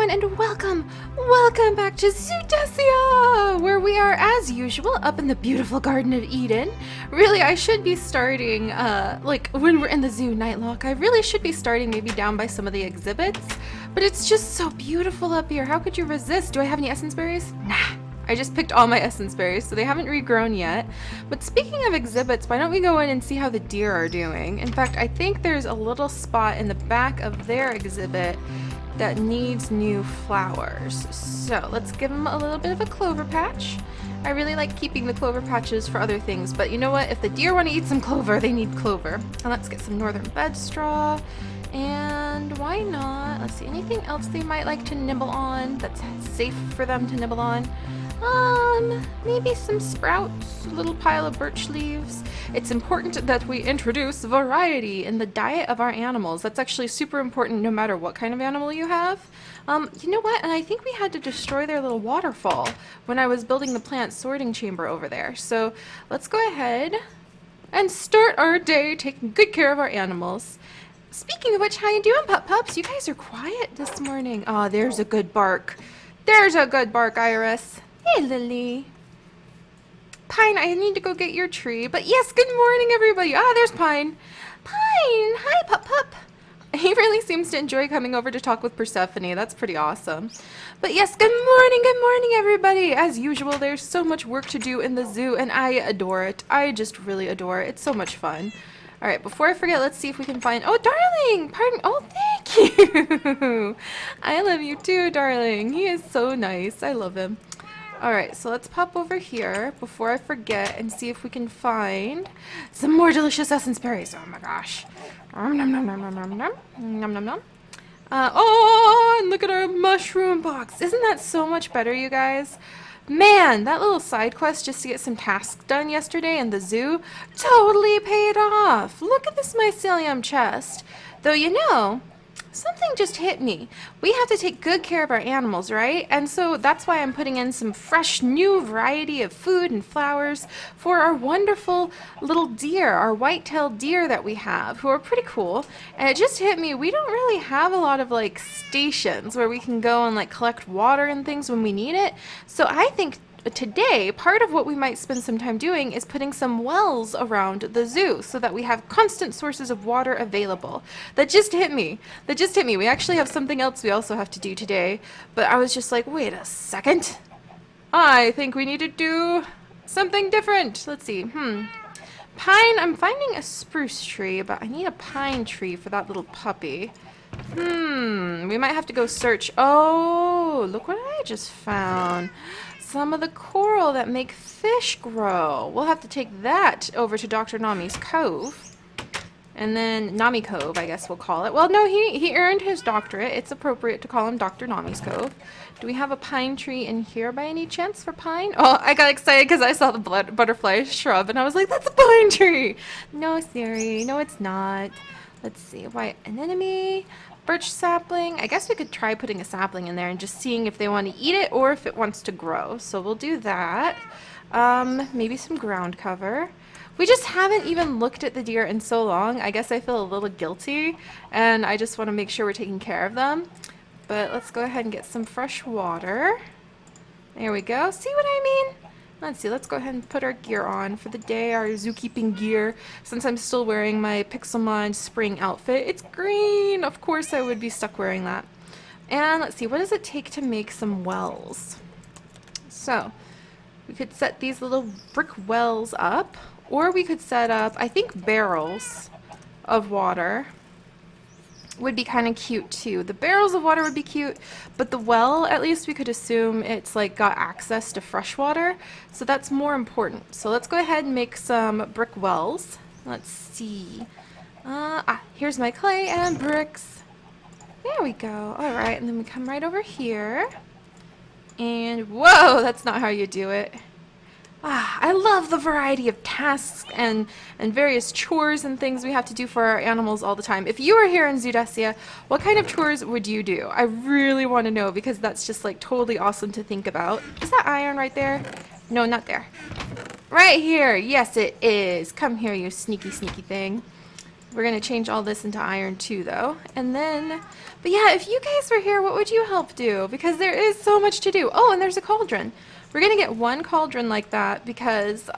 everyone, and welcome back to Zoodesia, where we are, as usual, up in the beautiful Garden of Eden. Really, I should be starting, like, when we're in the zoo nightlock, I really should be starting maybe down by some of the exhibits, but it's just so beautiful up here. How could you resist? Do I have any essence berries? Nah. I just picked all my essence berries, so they haven't regrown yet. But speaking of exhibits, why don't we go in and see how the deer are doing? In fact, I think there's a little spot in the back of their exhibit that needs new flowers. So let's give them a little bit of a clover patch. I really like keeping the clover patches for other things, but you know what? If the deer want to eat some clover, they need clover. And let's get some northern bed straw. And why not? Let's see, anything else they might like to nibble on that's safe for them to nibble on? Maybe some sprouts, a little pile of birch leaves. It's important that we introduce variety in the diet of our animals. That's actually super important no matter what kind of animal you have. You know what? And I think we had to destroy their little waterfall when I was building the plant sorting chamber over there. So let's go ahead and start our day taking good care of our animals. Speaking of which, how you doing, pups? You guys are quiet this morning. Oh, there's a good bark. There's a good bark, Iris. Hey, Lily. Pine, I need to go get your tree. But yes, good morning, everybody. Ah, there's Pine. Pine, hi, pup. He really seems to enjoy coming over to talk with Persephone. That's pretty awesome. But yes, good morning, everybody. As usual, there's so much work to do in the zoo, and I adore it. I just really adore it. It's so much fun. All right, before I forget, let's see if we can find... Oh, darling! Pardon. Oh, thank you. I love you too, darling. He is so nice. I love him. Alright, so let's pop over here before I forget and see if we can find some more delicious essence berries. Oh my gosh. Nom nom nom nom nom nom nom nom nom nom. Oh, and look at our mushroom box. Isn't that so much better, you guys? Man, that little side quest just to get some tasks done yesterday in the zoo totally paid off. Look at this mycelium chest. Though, you know, something just hit me. We have to take good care of our animals, right? And so that's why I'm putting in some fresh new variety of food and flowers for our wonderful little deer, our white-tailed deer that we have, who are pretty cool. And it just hit me, we don't really have a lot of like stations where we can go and like collect water and things when we need it. So I think today, part of what we might spend some time doing is putting some wells around the zoo so that we have constant sources of water available. That just hit me. We actually have something else we also have to do today, but I was just like, wait a second. I think we need to do something different. Let's see. Pine, I'm finding a spruce tree, but I need a pine tree for that little puppy. We might have to go search. Oh, look what I just found. Some of the coral that make fish grow. We'll have to take that over to Dr. Nami's Cove. And then Nami Cove, I guess we'll call it. Well, no, he earned his doctorate. It's appropriate to call him Dr. Nami's Cove. Do we have a pine tree in here by any chance for pine? Oh, I got excited because I saw the butterfly shrub and I was like, that's a pine tree. No, Seri. No, it's not. Let's see. White anemone. Birch sapling. I guess we could try putting a sapling in there and just seeing if they want to eat it or if it wants to grow. So we'll do that. Maybe some ground cover. We just haven't even looked at the deer in so long. I guess I feel a little guilty and I just want to make sure we're taking care of them. But let's go ahead and get some fresh water. There we go. See what I mean? Let's see, let's go ahead and put our gear on for the day, our zookeeping gear, since I'm still wearing my Pixelmon spring outfit. It's green! Of course I would be stuck wearing that. And let's see, what does it take to make some wells? So, we could set these little brick wells up, or we could set up, I think, barrels of water would be kind of cute too. The barrels of water would be cute, but the well, at least we could assume it's like got access to fresh water, so that's more important. So let's go ahead and make some brick wells. Let's see. Here's my clay and bricks. There we go. All right, and then we come right over here. And whoa, that's not how you do it. I love the variety of tasks and various chores and things we have to do for our animals all the time. If you were here in Zoodesia, what kind of chores would you do? I really want to know because that's just like totally awesome to think about. Is that iron right there? No, not there. Right here. Yes, it is. Come here, you sneaky, sneaky thing. We're going to change all this into iron too, though. And then, but yeah, if you guys were here, what would you help do? Because there is so much to do. Oh, and there's a cauldron. We're going to get one cauldron like that because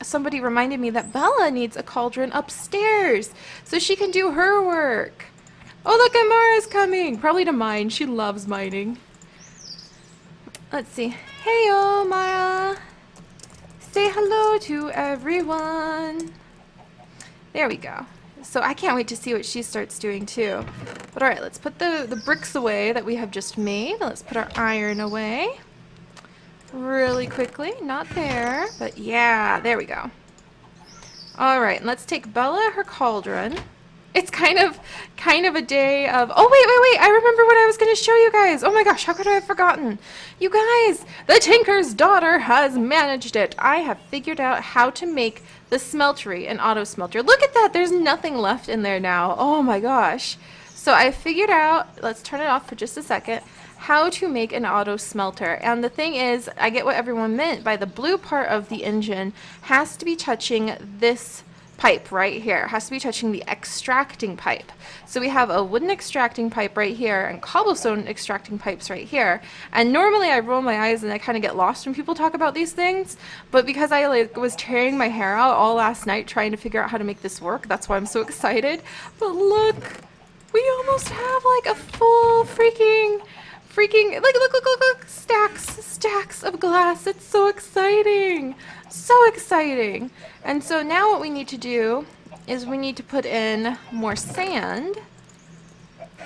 somebody reminded me that Bella needs a cauldron upstairs so she can do her work. Oh, look, Amara's coming. Probably to mine. She loves mining. Let's see. Heyo, Mara. Say hello to everyone. There we go. So I can't wait to see what she starts doing too. But alright, let's put the bricks away that we have just made. Let's put our iron away. Really quickly. Not there, but yeah, there we go. Alright, let's take Bella her cauldron. It's kind of a day of, oh wait, I remember what I was going to show you guys. Oh my gosh, how could I have forgotten? You guys, the tinker's daughter has managed it. I have figured out how to make the smeltery, an auto smelter. Look at that, there's nothing left in there now. Oh my gosh. So I figured out, let's turn it off for just a second, how to make an auto smelter. And the thing is, I get what everyone meant by the blue part of the engine has to be touching this pipe right here. It has to be touching the extracting pipe. So we have a wooden extracting pipe right here and cobblestone extracting pipes right here. And normally I roll my eyes and I kind of get lost when people talk about these things, but because I was tearing my hair out all last night trying to figure out how to make this work, that's why I'm so excited. But look, we almost have like a full freaking like look, stacks of glass. It's so exciting. So exciting. And so now what we need to do is we need to put in more sand.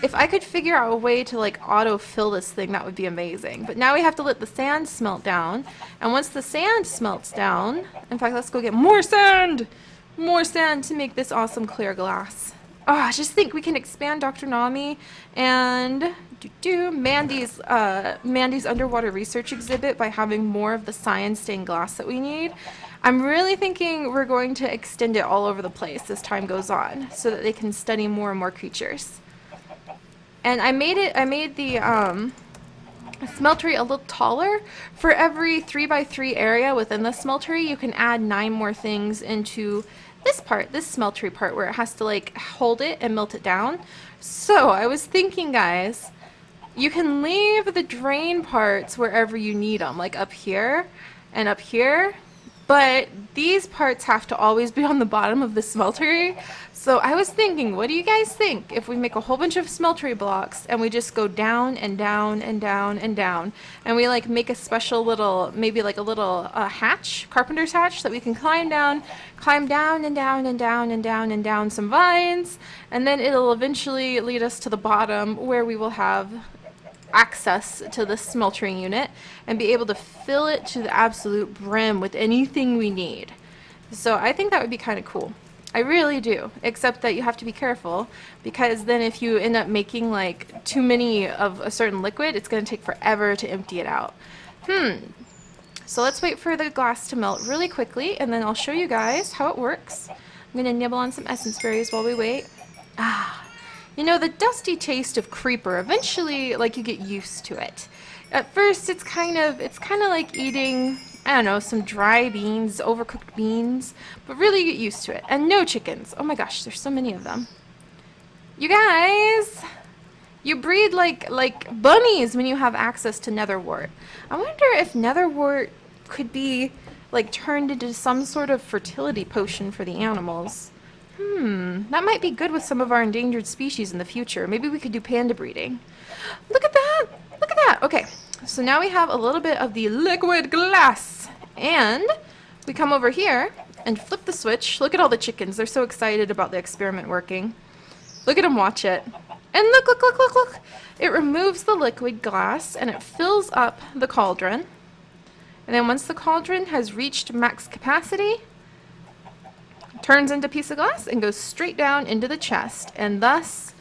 If I could figure out a way to like auto fill this thing, that would be amazing. But now we have to let the sand smelt down. And once the sand smelts down, in fact, let's go get more sand to make this awesome clear glass. Oh, I just think we can expand Dr. Nami and Mandy's underwater research exhibit by having more of the cyan stained glass that we need. I'm really thinking we're going to extend it all over the place as time goes on so that they can study more and more creatures. And I made the smeltery a little taller. For every 3x3 area within the smeltery, you can add 9 more things into this smeltery part where it has to like hold it and melt it down. So I was thinking, guys, you can leave the drain parts wherever you need them, like up here and up here, but these parts have to always be on the bottom of the smeltery. So I was thinking, what do you guys think if we make a whole bunch of smeltery blocks and we just go down and down and down and down, and we like make a special little, maybe like a little hatch, carpenter's hatch, that we can climb down and down and down and down and down some vines, and then it'll eventually lead us to the bottom where we will have access to the smeltering unit and be able to fill it to the absolute brim with anything we need. So I think that would be kind of cool. I really do, except that you have to be careful because then if you end up making like too many of a certain liquid, it's going to take forever to empty it out. So let's wait for the glass to melt really quickly and then I'll show you guys how it works. I'm going to nibble on some essence berries while we wait. You know, the dusty taste of creeper, eventually like you get used to it. At first it's kind of like eating, I don't know, some dry beans, overcooked beans, but really you get used to it. And no chickens. Oh my gosh, there's so many of them. You guys, you breed like bunnies when you have access to netherwort. I wonder if netherwort could be like turned into some sort of fertility potion for the animals. That might be good with some of our endangered species in the future. Maybe we could do panda breeding. Look at that! Look at that! Okay, so now we have a little bit of the liquid glass. And we come over here and flip the switch. Look at all the chickens. They're so excited about the experiment working. Look at them watch it. And look! It removes the liquid glass and it fills up the cauldron. And then once the cauldron has reached max capacity, turns into a piece of glass and goes straight down into the chest, and thus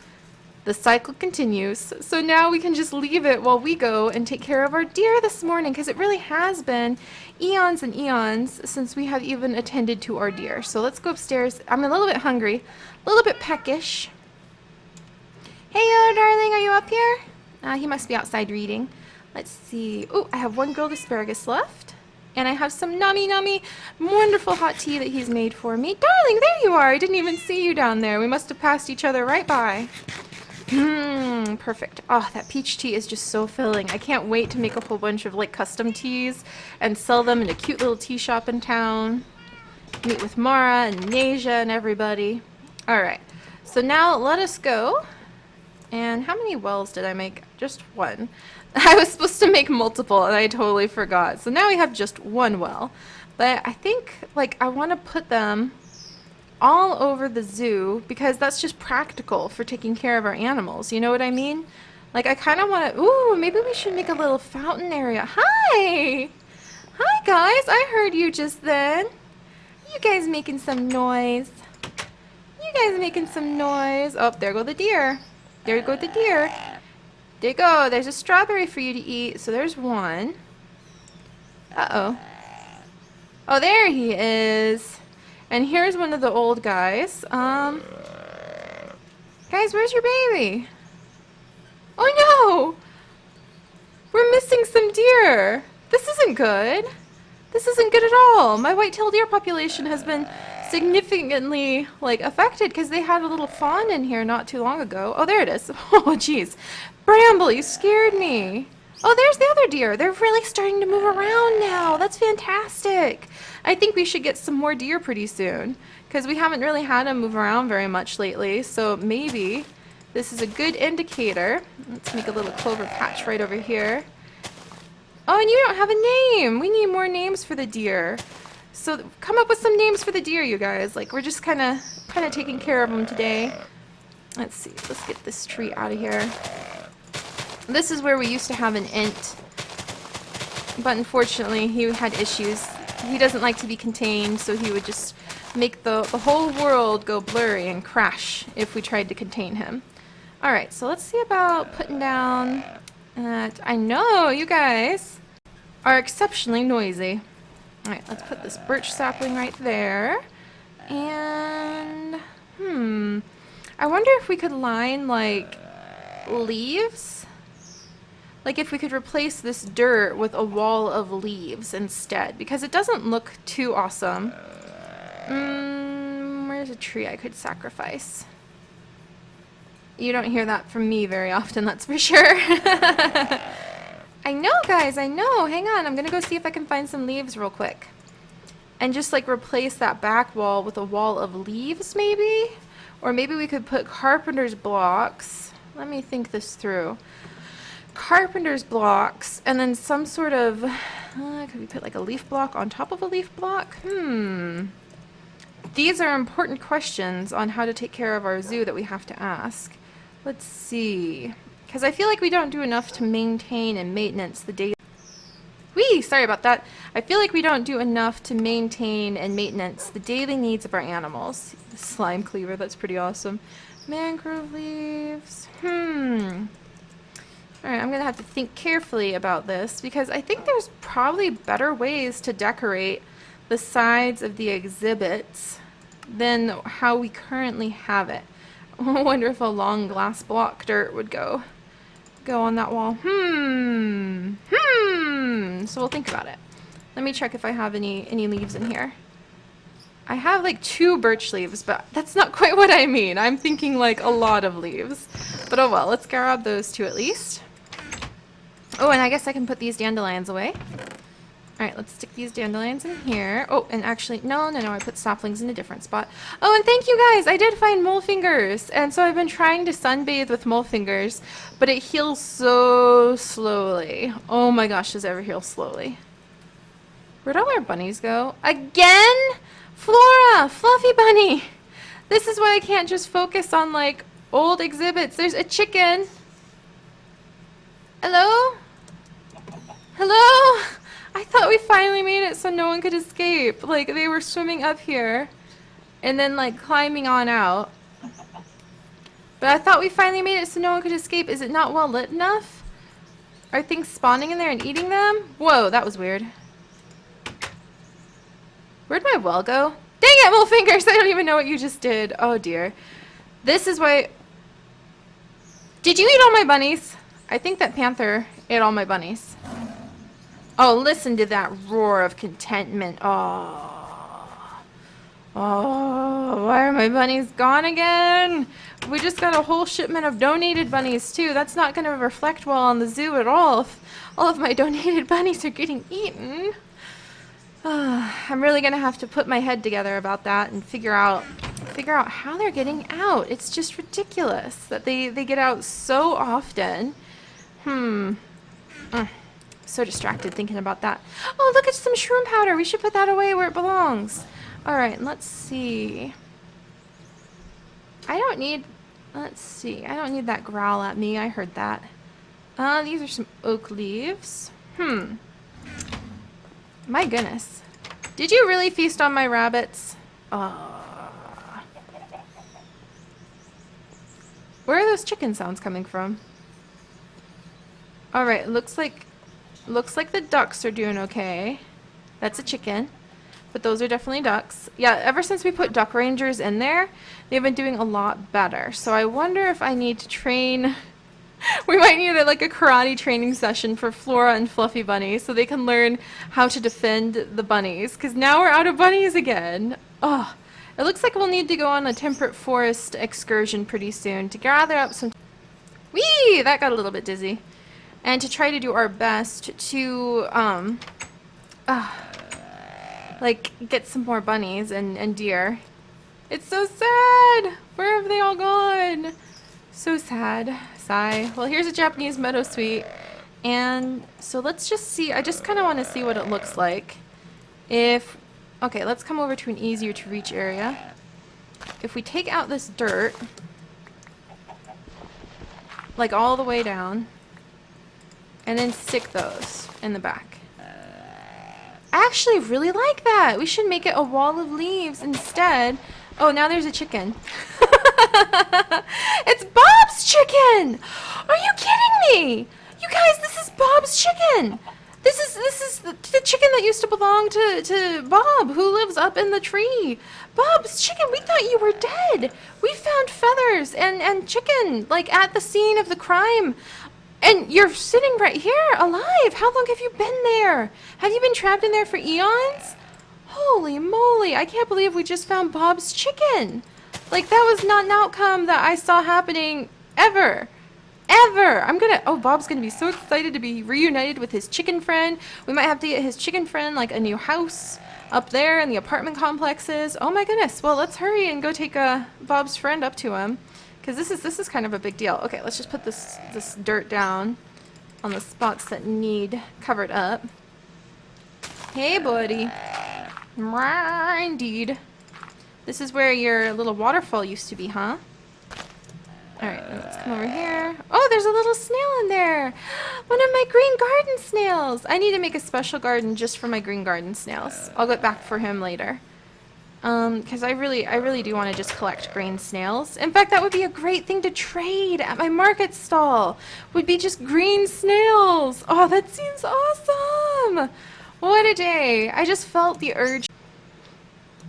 the cycle continues. So now we can just leave it while we go and take care of our deer this morning, because it really has been eons and eons since we have even attended to our deer. So let's go upstairs. I'm a little bit hungry, a little bit peckish. Hey, darling, are you up here? He must be outside reading. Let's see. Oh, I have 1 grilled asparagus left. And I have some nummy, wonderful hot tea that he's made for me. Darling, there you are. I didn't even see you down there. We must have passed each other right by. Perfect. Oh, that peach tea is just so filling. I can't wait to make a whole bunch of like custom teas and sell them in a cute little tea shop in town. Meet with Mara and Nasia and everybody. Alright, so now let us go. And how many wells did I make? Just one. I was supposed to make multiple and I totally forgot. So now we have just one well. But I think like I want to put them all over the zoo because that's just practical for taking care of our animals. You know what I mean? Like I kind of want to, ooh, maybe we should make a little fountain area. Hi! Hi guys, I heard you just then. You guys making some noise. You guys making some noise. Oh, there go the deer. There go the deer. There you go. There's a strawberry for you to eat. So there's one. Uh-oh. Oh, there he is. And here's one of the old guys. Guys, where's your baby? Oh no! We're missing some deer. This isn't good. This isn't good at all. My white-tailed deer population has been significantly like affected because they had a little fawn in here not too long ago. Oh, there it is. Oh, jeez. Bramble, you scared me. Oh, there's the other deer. They're really starting to move around now. That's fantastic. I think we should get some more deer pretty soon because we haven't really had them move around very much lately. So maybe this is a good indicator. Let's make a little clover patch right over here. Oh, and you don't have a name. We need more names for the deer. So come up with some names for the deer, you guys. Like we're just kind of taking care of them today. Let's see. Let's get this tree out of here. This is where we used to have an ant, but unfortunately he had issues. He doesn't like to be contained, so he would just make the whole world go blurry and crash if we tried to contain him. Alright, so let's see about putting down that. I know you guys are exceptionally noisy. Alright, let's put this birch sapling right there. And, I wonder if we could line, like, leaves? Like if we could replace this dirt with a wall of leaves instead, because it doesn't look too awesome. Where's a tree I could sacrifice? You don't hear that from me very often, that's for sure. I know, guys, I know. Hang on, I'm gonna go see if I can find some leaves real quick. And just like replace that back wall with a wall of leaves, maybe? Or maybe we could put carpenter's blocks. Let me think this through. Carpenter's blocks, and then some sort of, could we put like a leaf block on top of a leaf block? These are important questions on how to take care of our zoo that we have to ask. Let's see. Because I feel like we don't do enough to maintain and maintenance the daily... Sorry about that. I feel like we don't do enough to maintain and maintenance the daily needs of our animals. Slime cleaver, that's pretty awesome. Mangrove leaves. Alright, I'm going to have to think carefully about this because I think there's probably better ways to decorate the sides of the exhibits than how we currently have it. I wonder if a long glass block dirt would go on that wall. So we'll think about it. Let me check if I have any leaves in here. I have like 2 birch leaves, but that's not quite what I mean. I'm thinking like a lot of leaves. But oh well, let's grab those 2 at least. Oh, and I guess I can put these dandelions away. Alright, let's stick these dandelions in here. Oh, and actually, no, I put saplings in a different spot. Oh, and thank you guys! I did find mole fingers! And so I've been trying to sunbathe with mole fingers, but it heals so slowly. Oh my gosh, does it ever heal slowly? Where'd all our bunnies go? Again? Flora! Fluffy bunny! This is why I can't just focus on, like, old exhibits. There's a chicken! Hello? Hello? I thought we finally made it so no one could escape. Like, they were swimming up here and then, like, climbing on out. But I thought we finally made it so no one could escape. Is it not well lit enough? Are things spawning in there and eating them? Whoa, that was weird. Where'd my well go? Dang it, mole fingers! I don't even know what you just did. Oh, dear. This is why... Did you eat all my bunnies? I think that panther ate all my bunnies. Oh, listen to that roar of contentment. Oh. Oh, why are my bunnies gone again? We just got a whole shipment of donated bunnies too. That's not going to reflect well on the zoo at all if all of my donated bunnies are getting eaten. I'm really going to have to put my head together about that and figure out how they're getting out. It's just ridiculous that they get out so often. So distracted thinking about that. Oh, look at some shroom powder. We should put that away where it belongs. All right, let's see. I don't need that growl at me. I heard that. These are some oak leaves. My goodness. Did you really feast on my rabbits? Where are those chicken sounds coming from? All right, looks like the ducks are doing okay. That's a chicken. But those are definitely ducks. Yeah, ever since we put duck rangers in there, they've been doing a lot better. So I wonder if I need to train... We might need like a karate training session for Flora and Fluffy Bunny so they can learn how to defend the bunnies. Because now we're out of bunnies again. Oh, it looks like we'll need to go on a temperate forest excursion pretty soon to gather up some... Whee! That got a little bit dizzy. And to try to do our best to... like, get some more bunnies and deer. It's so sad! Where have they all gone? So sad. Sigh. Well, here's a Japanese meadowsweet. And so let's just see. I just kind of want to see what it looks like. Okay, let's come over to an easier to reach area. If we take out this dirt, like all the way down, and then stick those in the back. I actually really like that. We should make it a wall of leaves instead. Oh, now there's a chicken. It's Bob's chicken! Are you kidding me? You guys, this is Bob's chicken. This is the chicken that used to belong to Bob, who lives up in the tree. Bob's chicken, we thought you were dead. We found feathers and chicken, like at the scene of the crime. And you're sitting right here, alive. How long have you been there? Have you been trapped in there for eons? Holy moly, I can't believe we just found Bob's chicken. Like, that was not an outcome that I saw happening ever. Oh, Bob's gonna be so excited to be reunited with his chicken friend. We might have to get his chicken friend, like, a new house up there in the apartment complexes. Oh my goodness. Well, let's hurry and go take Bob's friend up to him. Because this is kind of a big deal. Okay, let's just put this dirt down on the spots that need covered up. Hey, buddy. Indeed. This is where your little waterfall used to be, huh? Alright, let's come over here. Oh, there's a little snail in there! One of my green garden snails! I need to make a special garden just for my green garden snails. I'll get back for him later. Because I really do want to just collect green snails. In fact, that would be a great thing to trade at my market stall. Would be just green snails. Oh, that seems awesome. What a day. I just felt the urge.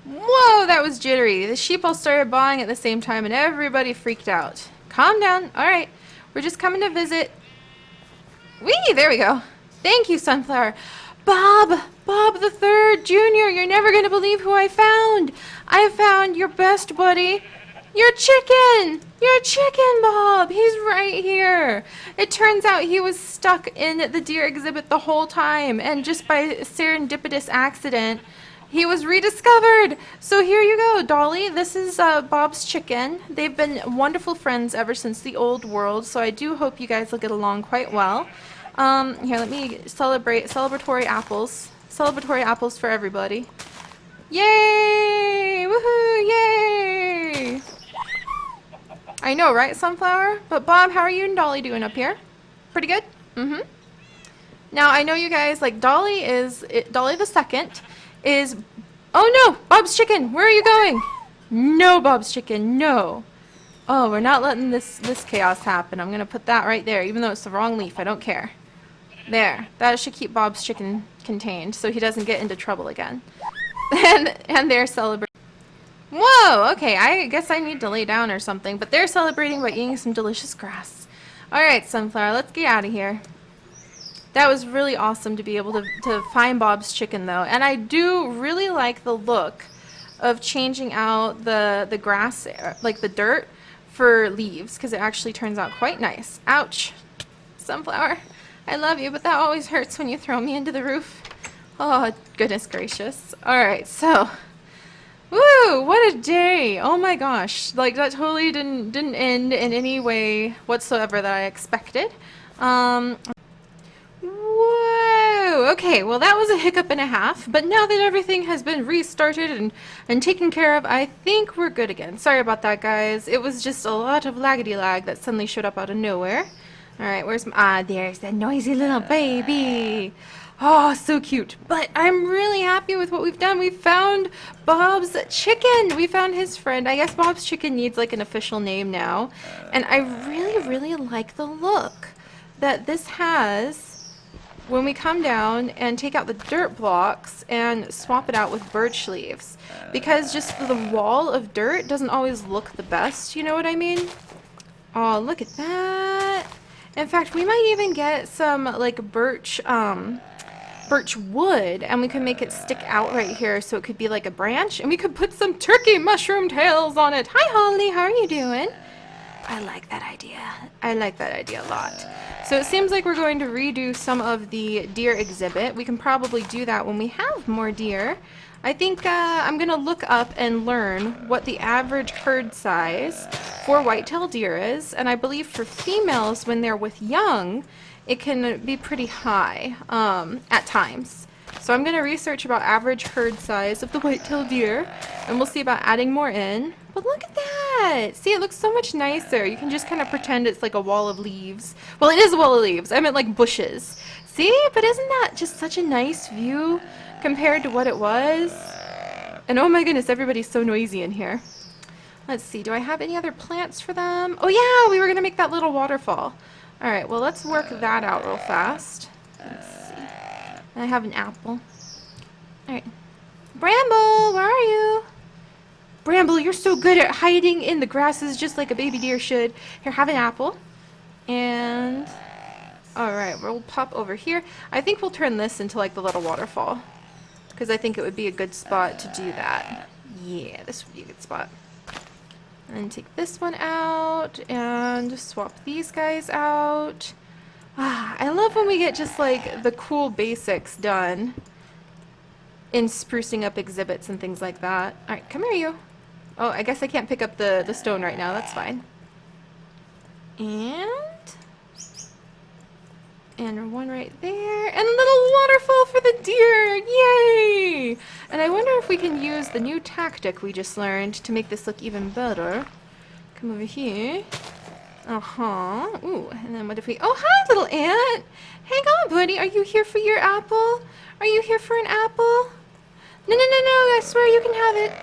Whoa, that was jittery. The sheep all started bawling at the same time and everybody freaked out. Calm down. All right. We're just coming to visit. Whee, there we go. Thank you, Sunflower. Bob the Third Jr., you're never going to believe who I found. I found your best buddy. Your chicken, Bob. He's right here. It turns out he was stuck in the deer exhibit the whole time, and just by serendipitous accident, he was rediscovered. So here you go, Dolly. This is Bob's chicken. They've been wonderful friends ever since the old world, so I do hope you guys will get along quite well. Here, let me celebratory apples. Celebratory apples for everybody. Yay! Woohoo! Yay! I know, right, Sunflower? But Bob, how are you and Dolly doing up here? Pretty good? Mm-hmm. Now, I know you guys, like, Dolly the second is... Oh, no! Bob's chicken! Where are you going? No, Bob's chicken, no. Oh, we're not letting this chaos happen. I'm going to put that right there, even though it's the wrong leaf. I don't care. There. That should keep Bob's chicken contained so he doesn't get into trouble again. And they're celebrating. Whoa, okay, I guess I need to lay down or something, but they're celebrating by eating some delicious grass. Alright, Sunflower, let's get out of here. That was really awesome to be able to find Bob's chicken though. And I do really like the look of changing out the grass, like the dirt, for leaves, because it actually turns out quite nice. Ouch. Sunflower, I love you, but that always hurts when you throw me into the roof. Oh, goodness gracious. Alright, so... Woo! What a day! Oh my gosh. Like, that totally didn't end in any way whatsoever that I expected. Whoa! Okay, well that was a hiccup and a half, but now that everything has been restarted and taken care of, I think we're good again. Sorry about that, guys. It was just a lot of laggedy lag that suddenly showed up out of nowhere. Alright, where's my... there's that noisy little baby! Oh, so cute. But I'm really happy with what we've done. We found Bob's chicken. We found his friend. I guess Bob's chicken needs like an official name now. And I really, really like the look that this has when we come down and take out the dirt blocks and swap it out with birch leaves. Because just the wall of dirt doesn't always look the best, you know what I mean? Oh, look at that. In fact, we might even get some like birch wood, and we can make it stick out right here so it could be like a branch, and we could put some turkey mushroom tails on it. Hi Holly, how are you doing? I like that idea. I like that idea a lot. So it seems like we're going to redo some of the deer exhibit. We can probably do that when we have more deer. I think I'm gonna look up and learn what the average herd size for white-tailed deer is, and I believe for females when they're with young it can be pretty high at times. So I'm going to research about average herd size of the white-tailed deer, and we'll see about adding more in. But look at that! See, it looks so much nicer. You can just kind of pretend it's like a wall of leaves. Well, it is a wall of leaves. I meant like bushes. See? But isn't that just such a nice view compared to what it was? And oh my goodness, everybody's so noisy in here. Let's see, do I have any other plants for them? Oh yeah, we were going to make that little waterfall. Alright, well let's work that out real fast. Let's see. I have an apple. Alright. Bramble, where are you? Bramble, you're so good at hiding in the grasses just like a baby deer should. Here, have an apple. And... alright, we'll pop over here. I think we'll turn this into like the little waterfall, because I think it would be a good spot to do that. Yeah, this would be a good spot. And take this one out and swap these guys out. Ah, I love when we get just like the cool basics done in sprucing up exhibits and things like that. Alright, come here you. Oh, I guess I can't pick up the stone right now. That's fine. And one right there. And a little waterfall for the deer. Yay! And I wonder if we can use the new tactic we just learned to make this look even better. Come over here. Uh-huh. Ooh, and then what if we... oh, hi, little ant! Hang on, buddy. Are you here for your apple? Are you here for an apple? No, no, no, no. I swear you can have it.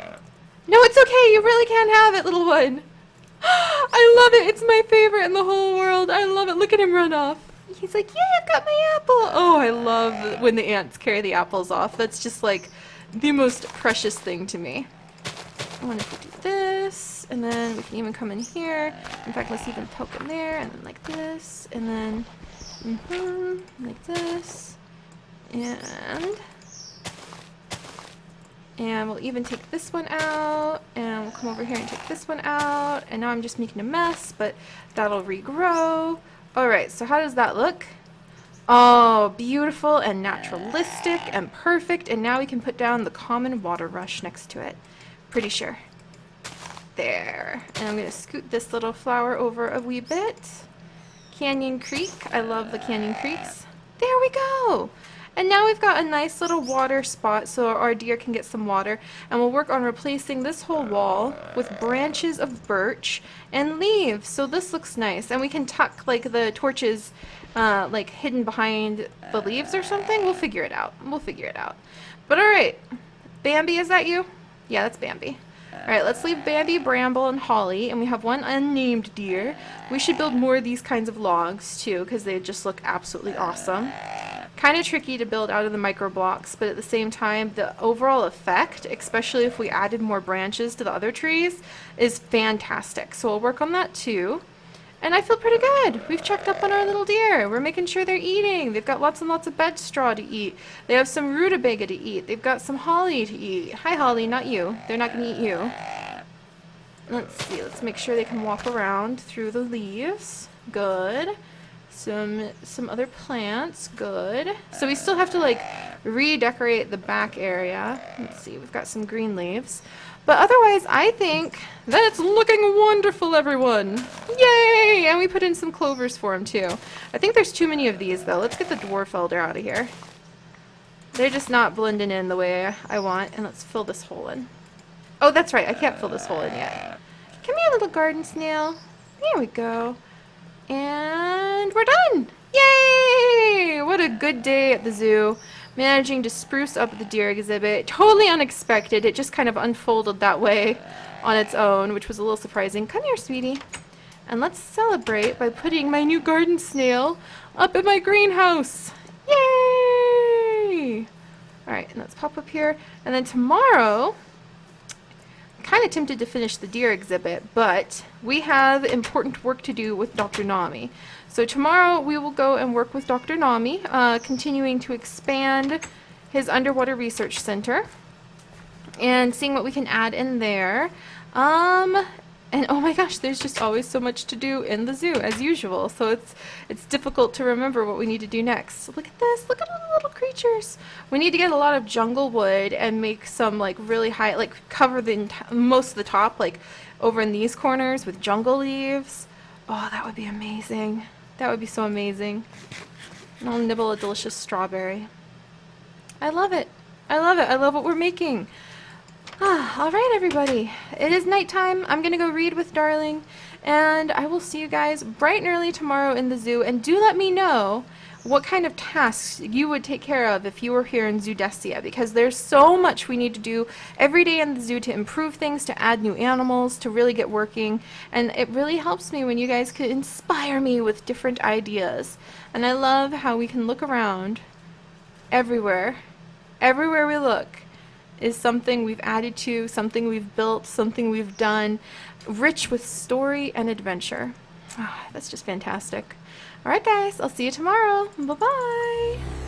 No, it's okay. You really can't have it, little one. I love it. It's my favorite in the whole world. I love it. Look at him run off. He's like, yeah, I've got my apple. Oh, I love when the ants carry the apples off. That's just like the most precious thing to me. I wonder if we do this, and then we can even come in here. In fact, let's even poke in there, and then like this, and then like this, and we'll even take this one out, and we'll come over here and take this one out, and now I'm just making a mess, but that'll regrow. Alright, so how does that look? Oh, beautiful and naturalistic and perfect, and now we can put down the common water rush next to it. Pretty sure. There. And I'm going to scoot this little flower over a wee bit. Canyon Creek. I love the Canyon Creeks. There we go! And now we've got a nice little water spot so our deer can get some water, and we'll work on replacing this whole wall with branches of birch and leaves. So this looks nice, and we can tuck like the torches like hidden behind the leaves or something. We'll figure it out. We'll figure it out. But alright, Bambi, is that you? Yeah, that's Bambi. Alright, let's leave Bambi, Bramble, and Holly, and we have one unnamed deer. We should build more of these kinds of logs too, because they just look absolutely awesome. Kind of tricky to build out of the micro blocks, but at the same time, the overall effect, especially if we added more branches to the other trees, is fantastic. So we'll work on that too. And I feel pretty good. We've checked up on our little deer. We're making sure they're eating. They've got lots and lots of bed straw to eat. They have some rutabaga to eat. They've got some holly to eat. Hi, Holly, not you. They're not going to eat you. Let's see. Let's make sure they can walk around through the leaves. Good. Some other plants. Good. So we still have to, like, redecorate the back area. Let's see. We've got some green leaves. But otherwise, I think that it's looking wonderful, everyone. Yay! And we put in some clovers for him, too. I think there's too many of these, though. Let's get the dwarf elder out of here. They're just not blending in the way I want. And let's fill this hole in. Oh, that's right. I can't fill this hole in yet. Come here, little garden snail. There we go. And we're done! Yay! What a good day at the zoo. Managing to spruce up the deer exhibit. Totally unexpected. It just kind of unfolded that way on its own, which was a little surprising. Come here, sweetie. And let's celebrate by putting my new garden snail up in my greenhouse. Yay! Alright, and let's pop up here. And then tomorrow, I'm kind of tempted to finish the deer exhibit, but we have important work to do with Dr. Nami. So tomorrow we will go and work with Dr. Nami, continuing to expand his underwater research center and seeing what we can add in there. And oh my gosh, there's just always so much to do in the zoo as usual. So it's difficult to remember what we need to do next. So look at this, look at all the little creatures. We need to get a lot of jungle wood and make some like really high, like cover the most of the top, like over in these corners with jungle leaves. Oh, that would be amazing. That would be so amazing. And I'll nibble a delicious strawberry. I love it. I love it. I love what we're making. All right, everybody. It is nighttime. I'm going to go read with Darling. And I will see you guys bright and early tomorrow in the zoo. And do let me know what kind of tasks you would take care of if you were here in Zoodesia, because there's so much we need to do every day in the zoo to improve things, to add new animals, to really get working, and it really helps me when you guys can inspire me with different ideas. And I love how we can look around everywhere we look is something we've added to, something we've built, something we've done, rich with story and adventure. Oh, that's just fantastic. Alright guys, I'll see you tomorrow. Bye-bye!